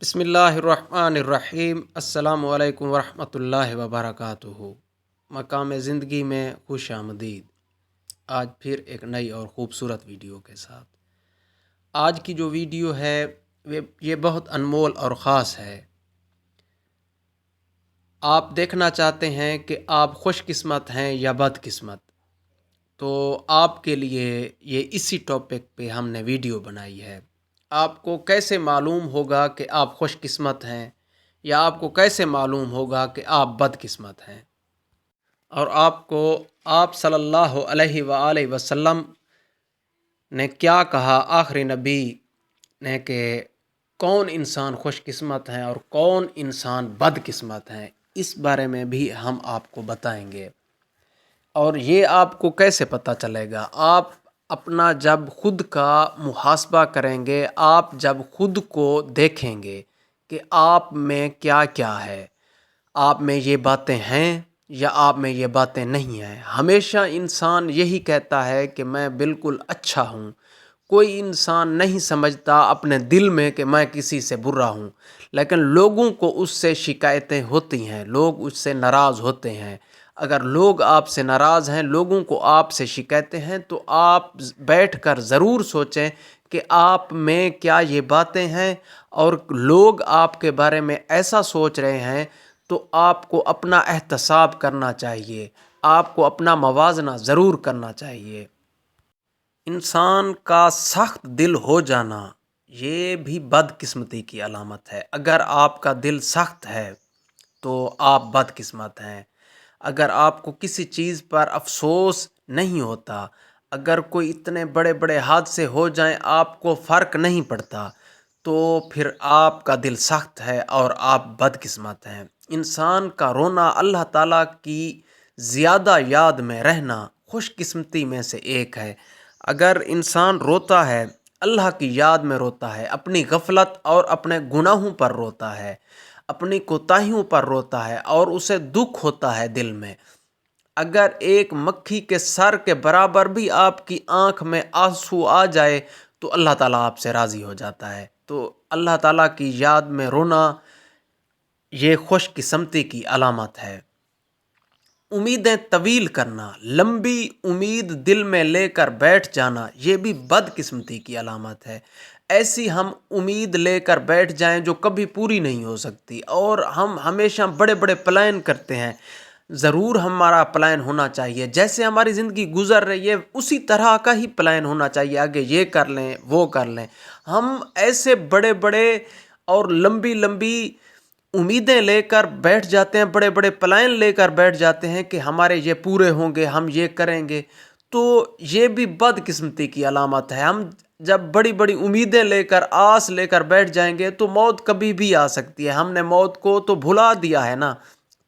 بسم اللہ الرحمن الرحیم۔ السلام علیکم ورحمۃ اللہ وبرکاتہ۔ مقام زندگی میں خوش آمدید۔ آج پھر ایک نئی اور خوبصورت ویڈیو کے ساتھ۔ آج کی جو ویڈیو ہے یہ بہت انمول اور خاص ہے۔ آپ دیکھنا چاہتے ہیں کہ آپ خوش قسمت ہیں یا بد قسمت، تو آپ کے لیے یہ اسی ٹاپک پہ ہم نے ویڈیو بنائی ہے۔ آپ کو کیسے معلوم ہوگا کہ آپ خوش قسمت ہیں، یا آپ کو کیسے معلوم ہوگا کہ آپ بد قسمت ہیں؟ اور آپ صلی اللہ علیہ وآلہ وسلم نے کیا کہا آخری نبی نے کہ کون انسان خوش قسمت ہیں اور کون انسان بد قسمت ہیں، اس بارے میں بھی ہم آپ کو بتائیں گے۔ اور یہ آپ کو کیسے پتہ چلے گا؟ آپ اپنا جب خود کا محاسبہ کریں گے، آپ جب خود کو دیکھیں گے کہ آپ میں کیا کیا ہے، آپ میں یہ باتیں ہیں یا آپ میں یہ باتیں نہیں ہیں۔ ہمیشہ انسان یہی کہتا ہے کہ میں بالکل اچھا ہوں۔ کوئی انسان نہیں سمجھتا اپنے دل میں کہ میں کسی سے برا ہوں، لیکن لوگوں کو اس سے شکایتیں ہوتی ہیں، لوگ اس سے ناراض ہوتے ہیں۔ اگر لوگ آپ سے ناراض ہیں، لوگوں کو آپ سے شکایتیں ہیں، تو آپ بیٹھ کر ضرور سوچیں کہ آپ میں کیا یہ باتیں ہیں، اور لوگ آپ کے بارے میں ایسا سوچ رہے ہیں تو آپ کو اپنا احتساب کرنا چاہیے، آپ کو اپنا موازنہ ضرور کرنا چاہیے۔ انسان کا سخت دل ہو جانا یہ بھی بد قسمتی کی علامت ہے۔ اگر آپ کا دل سخت ہے تو آپ بد قسمت ہیں۔ اگر آپ کو کسی چیز پر افسوس نہیں ہوتا، اگر کوئی اتنے بڑے بڑے حادثے ہو جائیں آپ کو فرق نہیں پڑتا، تو پھر آپ کا دل سخت ہے اور آپ بد قسمت ہیں۔ انسان کا رونا اللہ تعالیٰ کی زیادہ یاد میں رہنا خوش قسمتی میں سے ایک ہے۔ اگر انسان روتا ہے، اللہ کی یاد میں روتا ہے، اپنی غفلت اور اپنے گناہوں پر روتا ہے، اپنی کوتاہیوں پر روتا ہے اور اسے دکھ ہوتا ہے دل میں، اگر ایک مکھی کے سر کے برابر بھی آپ کی آنکھ میں آنسو آ جائے تو اللہ تعالیٰ آپ سے راضی ہو جاتا ہے۔ تو اللہ تعالیٰ کی یاد میں رونا یہ خوش قسمتی کی علامت ہے۔ امیدیں طویل کرنا، لمبی امید دل میں لے کر بیٹھ جانا، یہ بھی بد قسمتی کی علامت ہے۔ ایسی ہم امید لے کر بیٹھ جائیں جو کبھی پوری نہیں ہو سکتی، اور ہم ہمیشہ بڑے بڑے پلان کرتے ہیں۔ ضرور ہمارا پلان ہونا چاہیے، جیسے ہماری زندگی گزر رہی ہے اسی طرح کا ہی پلان ہونا چاہیے، آگے یہ کر لیں وہ کر لیں۔ ہم ایسے بڑے بڑے اور لمبی لمبی امیدیں لے کر بیٹھ جاتے ہیں، بڑے بڑے پلان لے کر بیٹھ جاتے ہیں کہ ہمارے یہ پورے ہوں گے، ہم یہ کریں گے، تو یہ بھی بد قسمتی کی علامت ہے۔ ہم جب بڑی بڑی امیدیں لے کر آس لے کر بیٹھ جائیں گے تو موت کبھی بھی آ سکتی ہے، ہم نے موت کو تو بھلا دیا ہے نا،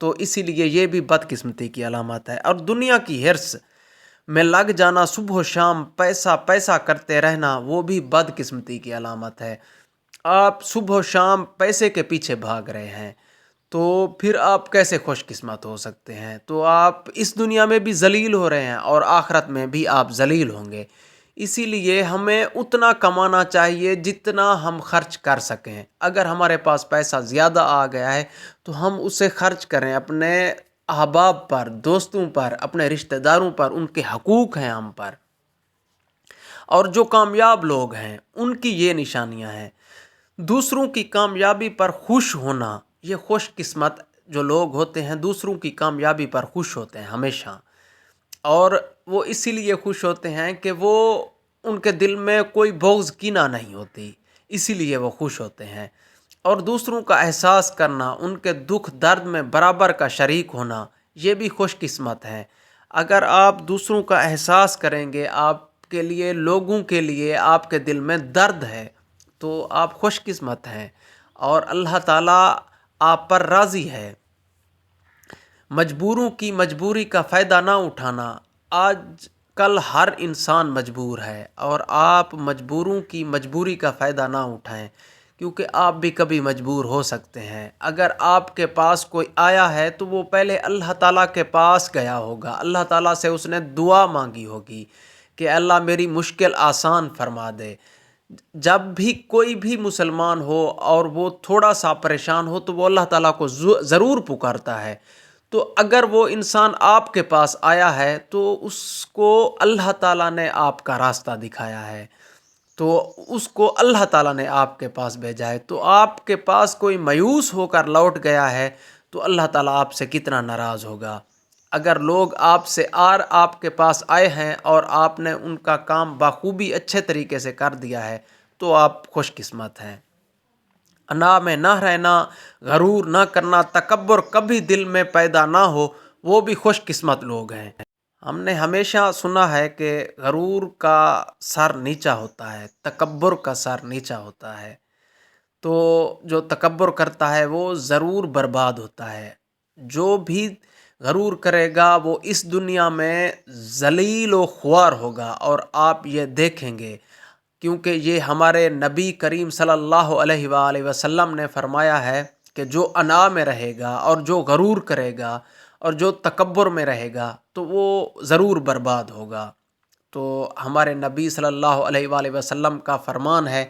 تو اسی لیے یہ بھی بد قسمتی کی علامت ہے۔ اور دنیا کی حرص میں لگ جانا، صبح و شام پیسہ پیسہ کرتے رہنا، وہ بھی بد قسمتی کی علامت ہے۔ آپ صبح و شام پیسے کے پیچھے بھاگ رہے ہیں تو پھر آپ کیسے خوش قسمت ہو سکتے ہیں؟ تو آپ اس دنیا میں بھی ذلیل ہو رہے ہیں اور آخرت میں بھی آپ ذلیل ہوں گے۔ اسی لیے ہمیں اتنا کمانا چاہیے جتنا ہم خرچ کر سکیں۔ اگر ہمارے پاس پیسہ زیادہ آ گیا ہے تو ہم اسے خرچ کریں اپنے احباب پر، دوستوں پر، اپنے رشتہ داروں پر، ان کے حقوق ہیں ہم پر۔ اور جو کامیاب لوگ ہیں ان کی یہ نشانیاں ہیں۔ دوسروں کی کامیابی پر خوش ہونا، یہ خوش قسمت جو لوگ ہوتے ہیں دوسروں کی کامیابی پر خوش ہوتے ہیں ہمیشہ، اور وہ اسی لیے خوش ہوتے ہیں کہ وہ ان کے دل میں کوئی بغض کینہ نہیں ہوتی، اسی لیے وہ خوش ہوتے ہیں۔ اور دوسروں کا احساس کرنا، ان کے دکھ درد میں برابر کا شریک ہونا، یہ بھی خوش قسمت ہے۔ اگر آپ دوسروں کا احساس کریں گے، آپ کے لیے، لوگوں کے لیے آپ کے دل میں درد ہے، تو آپ خوش قسمت ہیں اور اللہ تعالیٰ آپ پر راضی ہے۔ مجبوروں کی مجبوری کا فائدہ نہ اٹھانا، آج کل ہر انسان مجبور ہے، اور آپ مجبوروں کی مجبوری کا فائدہ نہ اٹھائیں، کیونکہ آپ بھی کبھی مجبور ہو سکتے ہیں۔ اگر آپ کے پاس کوئی آیا ہے تو وہ پہلے اللہ تعالیٰ کے پاس گیا ہوگا، اللہ تعالیٰ سے اس نے دعا مانگی ہوگی کہ اللہ میری مشکل آسان فرما دے۔ جب بھی کوئی بھی مسلمان ہو اور وہ تھوڑا سا پریشان ہو تو وہ اللہ تعالیٰ کو ضرور پکارتا ہے. تو اگر وہ انسان آپ کے پاس آیا ہے تو اس کو اللہ تعالیٰ نے آپ کا راستہ دکھایا ہے، تو اس کو اللہ تعالیٰ نے آپ کے پاس بھیجا ہے. تو آپ کے پاس کوئی مایوس ہو کر لوٹ گیا ہے تو اللہ تعالیٰ آپ سے کتنا ناراض ہوگا. اگر لوگ آپ کے پاس آئے ہیں اور آپ نے ان کا کام بخوبی اچھے طریقے سے کر دیا ہے تو آپ خوش قسمت ہیں. انا میں نہ رہنا، غرور نہ کرنا، تکبر کبھی دل میں پیدا نہ ہو، وہ بھی خوش قسمت لوگ ہیں. ہم نے ہمیشہ سنا ہے کہ غرور کا سر نیچا ہوتا ہے، تکبر کا سر نیچا ہوتا ہے. تو جو تکبر کرتا ہے وہ ضرور برباد ہوتا ہے. جو بھی غرور کرے گا وہ اس دنیا میں ذلیل و خوار ہوگا، اور آپ یہ دیکھیں گے، کیونکہ یہ ہمارے نبی کریم صلی اللہ علیہ وآلہ وسلم نے فرمایا ہے کہ جو انا میں رہے گا اور جو غرور کرے گا اور جو تکبر میں رہے گا تو وہ ضرور برباد ہوگا. تو ہمارے نبی صلی اللہ علیہ وآلہ وسلم کا فرمان ہے،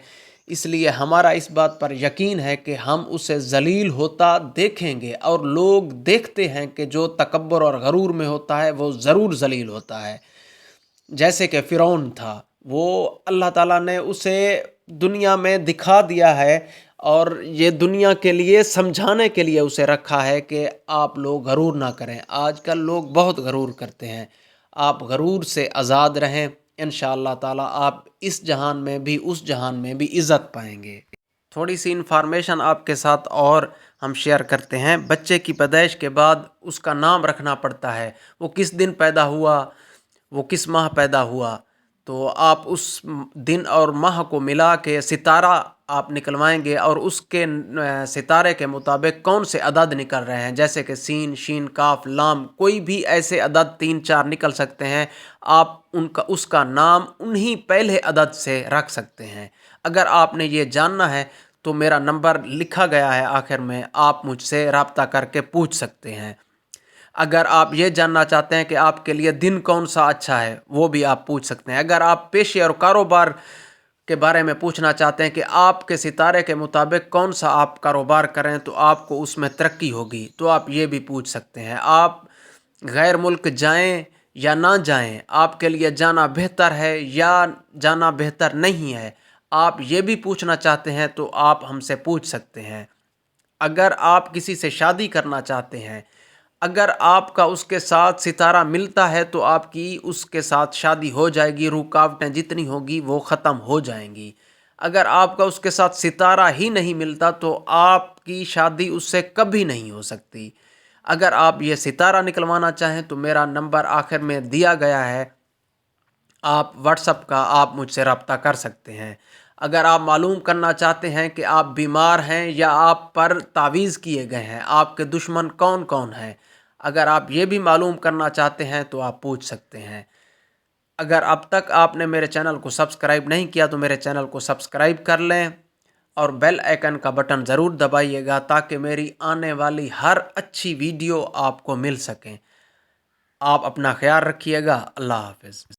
اس لیے ہمارا اس بات پر یقین ہے کہ ہم اسے ذلیل ہوتا دیکھیں گے، اور لوگ دیکھتے ہیں کہ جو تکبر اور غرور میں ہوتا ہے وہ ضرور ذلیل ہوتا ہے. جیسے کہ فرعون تھا، وہ اللہ تعالیٰ نے اسے دنیا میں دکھا دیا ہے اور یہ دنیا کے لیے سمجھانے کے لیے اسے رکھا ہے کہ آپ لوگ غرور نہ کریں. آج کل لوگ بہت غرور کرتے ہیں. آپ غرور سے آزاد رہیں، انشاءاللہ تعالیٰ آپ اس جہان میں بھی اس جہان میں بھی عزت پائیں گے. تھوڑی سی انفارمیشن آپ کے ساتھ اور ہم شیئر کرتے ہیں. بچے کی پیدائش کے بعد اس کا نام رکھنا پڑتا ہے. وہ کس دن پیدا ہوا، وہ کس ماہ پیدا ہوا، تو آپ اس دن اور ماہ کو ملا کے ستارہ آپ نکلوائیں گے، اور اس کے ستارے کے مطابق کون سے عدد نکل رہے ہیں، جیسے کہ سین، شین، کاف، لام، کوئی بھی ایسے عدد 3 4 نکل سکتے ہیں. آپ اس کا نام انہی پہلے عدد سے رکھ سکتے ہیں. اگر آپ نے یہ جاننا ہے تو میرا نمبر لکھا گیا ہے آخر میں، آپ مجھ سے رابطہ کر کے پوچھ سکتے ہیں. اگر آپ یہ جاننا چاہتے ہیں کہ آپ کے لیے دن کون سا اچھا ہے، وہ بھی آپ پوچھ سکتے ہیں. اگر آپ پیشے اور کاروبار کے بارے میں پوچھنا چاہتے ہیں کہ آپ کے ستارے کے مطابق کون سا آپ کاروبار کریں تو آپ کو اس میں ترقی ہوگی، تو آپ یہ بھی پوچھ سکتے ہیں. آپ غیر ملک جائیں یا نہ جائیں، آپ کے لیے جانا بہتر ہے یا جانا بہتر نہیں ہے، آپ یہ بھی پوچھنا چاہتے ہیں تو آپ ہم سے پوچھ سکتے ہیں. اگر آپ کسی سے شادی کرنا چاہتے ہیں، اگر آپ کا اس کے ساتھ ستارہ ملتا ہے تو آپ کی اس کے ساتھ شادی ہو جائے گی، رکاوٹیں جتنی ہوگی وہ ختم ہو جائیں گی. اگر آپ کا اس کے ساتھ ستارہ ہی نہیں ملتا تو آپ کی شادی اس سے کبھی نہیں ہو سکتی. اگر آپ یہ ستارہ نکلوانا چاہیں تو میرا نمبر آخر میں دیا گیا ہے، آپ واٹس اپ کا آپ مجھ سے رابطہ کر سکتے ہیں. اگر آپ معلوم کرنا چاہتے ہیں کہ آپ بیمار ہیں یا آپ پر تعویذ کیے گئے ہیں، آپ کے دشمن کون کون ہیں، اگر آپ یہ بھی معلوم کرنا چاہتے ہیں تو آپ پوچھ سکتے ہیں. اگر اب تک آپ نے میرے چینل کو سبسکرائب نہیں کیا تو میرے چینل کو سبسکرائب کر لیں، اور بیل آئیکن کا بٹن ضرور دبائیے گا تاکہ میری آنے والی ہر اچھی ویڈیو آپ کو مل سکیں. آپ اپنا خیال رکھیے گا. اللہ حافظ.